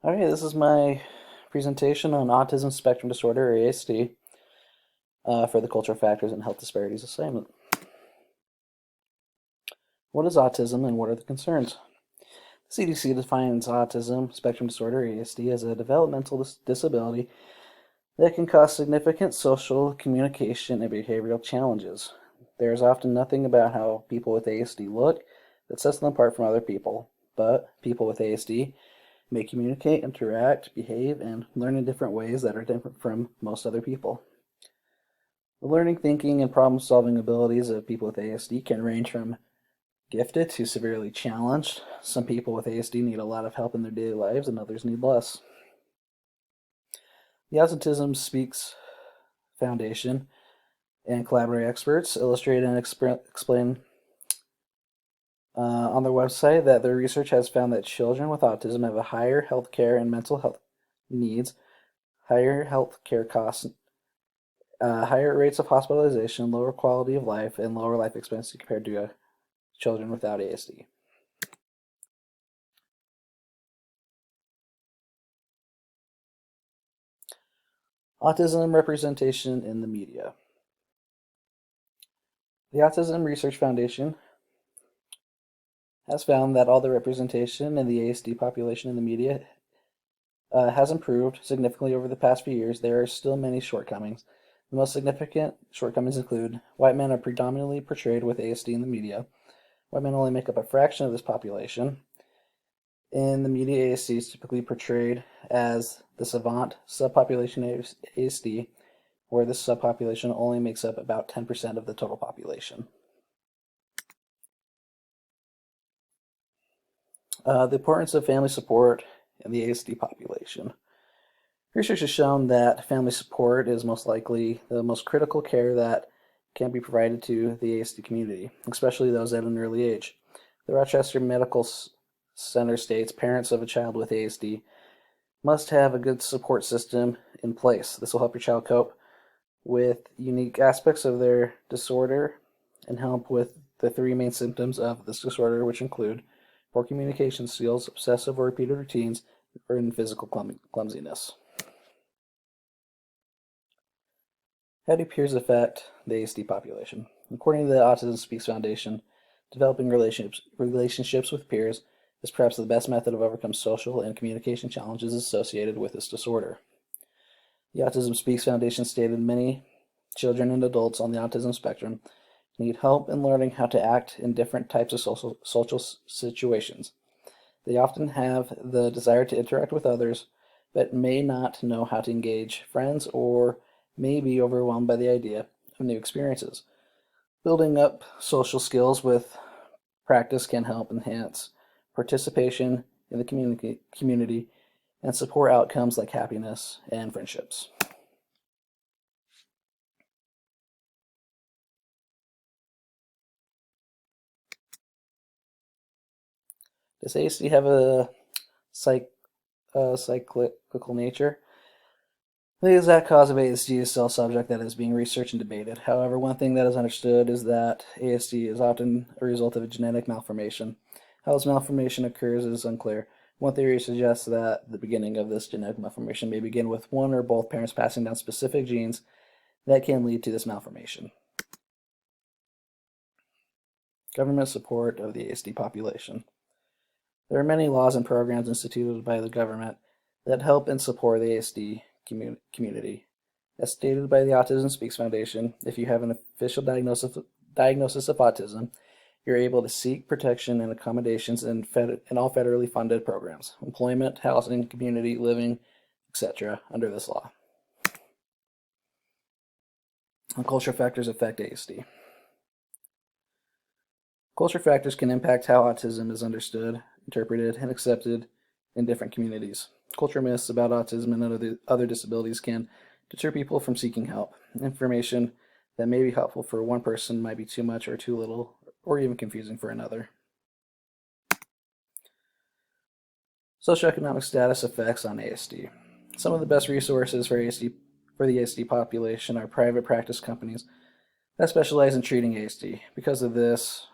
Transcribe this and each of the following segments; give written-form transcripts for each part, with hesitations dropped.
Okay, this is my presentation on autism spectrum disorder, or ASD, for the cultural factors and health disparities assignment. What is autism and what are the concerns? The CDC defines autism spectrum disorder, or ASD, as a developmental disability that can cause significant social, communication, and behavioral challenges. There is often nothing about how people with ASD look that sets them apart from other people, but people with ASD may communicate, interact, behave, and learn in different ways that are different from most other people. The learning, thinking, and problem-solving abilities of people with ASD can range from gifted to severely challenged. Some people with ASD need a lot of help in their daily lives, and others need less. The Autism Speaks Foundation and collaborative experts illustrate and explain on their website that their research has found that children with autism have a higher health care and mental health needs, higher health care costs, higher rates of hospitalization, lower quality of life, and lower life expectancy compared to children without ASD. Autism representation in the media. The Autism Research Foundation has found that all the representation in the ASD population in the media has improved significantly over the past few years. There are still many shortcomings. The most significant shortcomings include white men are predominantly portrayed with ASD in the media. White men only make up a fraction of this population. In the media, ASD is typically portrayed as the savant subpopulation of ASD, where this subpopulation only makes up about 10% of the total population. The importance of family support in the ASD population. Research has shown that family support is most likely the most critical care that can be provided to the ASD community, especially those at an early age. The Rochester Medical Center states parents of a child with ASD must have a good support system in place. This will help your child cope with unique aspects of their disorder and help with the three main symptoms of this disorder, which include poor communication skills, obsessive or repeated routines, and physical clumsiness. How do peers affect the ASD population? According to the Autism Speaks Foundation, developing relationships with peers is perhaps the best method of overcome social and communication challenges associated with this disorder. The Autism Speaks Foundation stated many children and adults on the autism spectrum need help in learning how to act in different types of social situations. They often have the desire to interact with others, but may not know how to engage friends or may be overwhelmed by the idea of new experiences. Building up social skills with practice can help enhance participation in the community and support outcomes like happiness and friendships. Does ASD have a cyclical nature? The exact cause of ASD is still a subject that is being researched and debated. However, one thing that is understood is that ASD is often a result of a genetic malformation. How this malformation occurs is unclear. One theory suggests that the beginning of this genetic malformation may begin with one or both parents passing down specific genes that can lead to this malformation. Government support of the ASD population. There are many laws and programs instituted by the government that help and support the ASD community. As stated by the Autism Speaks Foundation, if you have an official diagnosis of autism, you're able to seek protection and accommodations in all federally funded programs, employment, housing, community living, etc., under this law. How cultural factors affect ASD. Culture factors can impact how autism is understood, interpreted, and accepted in different communities. Culture myths about autism and other disabilities can deter people from seeking help. Information that may be helpful for one person might be too much or too little, or even confusing for another. Socioeconomic status effects on ASD. Some of the best resources for the ASD population are private practice companies that specialize in treating ASD. Because of this,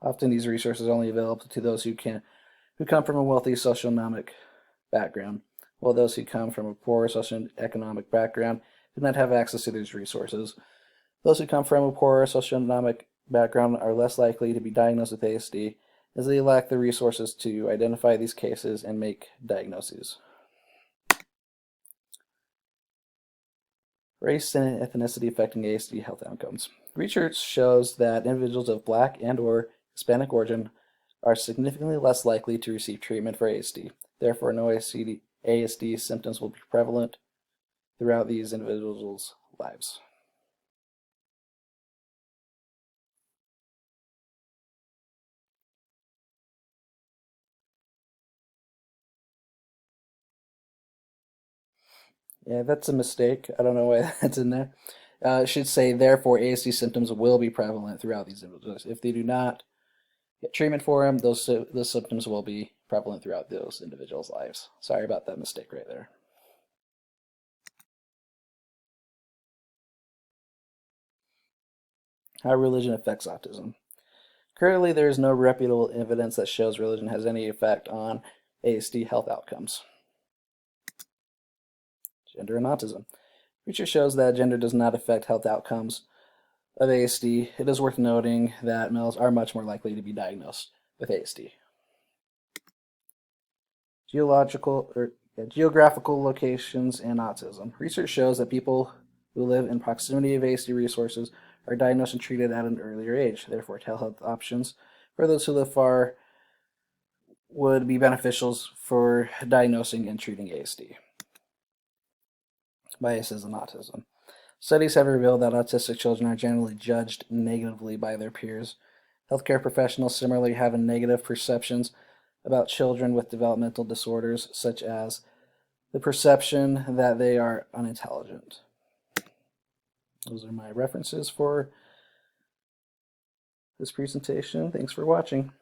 often these resources are only available to those who come from a wealthy socioeconomic background, while those who come from a poor socioeconomic background do not have access to these resources. Those who come from a poor socioeconomic background are less likely to be diagnosed with ASD, as they lack the resources to identify these cases and make diagnoses. Race and ethnicity affecting ASD health outcomes. Research shows that individuals of Black and/or Hispanic origin are significantly less likely to receive treatment for ASD. Therefore, no ASD symptoms will be prevalent throughout these individuals' lives. Yeah, that's a mistake. I don't know why that's in there. It should say, therefore, ASD symptoms will be prevalent throughout these individuals. If they do not get treatment for them, those symptoms will be prevalent throughout those individuals' lives. Sorry about that mistake right there. How religion affects autism. Currently, there is no reputable evidence that shows religion has any effect on ASD health outcomes. Gender and autism. Research shows that gender does not affect health outcomes of ASD. It is worth noting that males are much more likely to be diagnosed with ASD. Geographical locations and autism. Research shows that people who live in proximity of ASD resources are diagnosed and treated at an earlier age. Therefore, telehealth options for those who live far would be beneficial for diagnosing and treating ASD. Biases in autism. Studies have revealed that autistic children are generally judged negatively by their peers. Healthcare professionals similarly have negative perceptions about children with developmental disorders, such as the perception that they are unintelligent. Those are my references for this presentation. Thanks for watching.